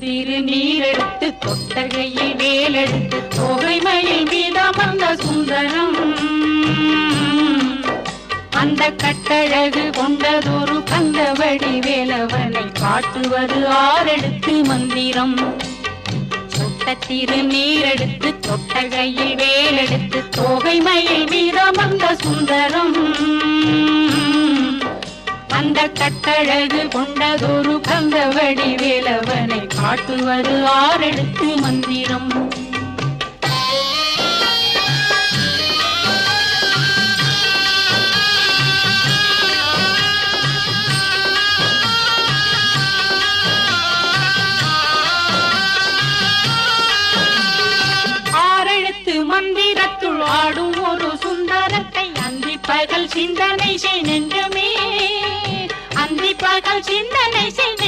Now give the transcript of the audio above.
திரு நீரெடுத்து தொட்டகையில் வேலெடுத்து தோகை மயில் மீதமர்ந்த சுந்தரம் அந்த கட்டழகு கொண்டதொரு கந்தவடி வேலவனை காட்டுவது ஆரெடுத்து மந்திரம் தொட்ட திரு நீரெடுத்து தொட்டகையில் வேலெடுத்து தோகை மயில் மீதமர்ந்த சுந்தரம் அந்த கட்டழகு கொண்டதொரு கந்தவடி வேலவனை காட்டுவது ஆரெடுத்து மந்திரம் ஆரெழுத்து மந்திரத்துள் ஆடும் ஒரு சுந்தரத்தை அந்தி பகல் சிந்தனை செய் நெஞ்சமே அந்தி பகல் சிந்தனை செய்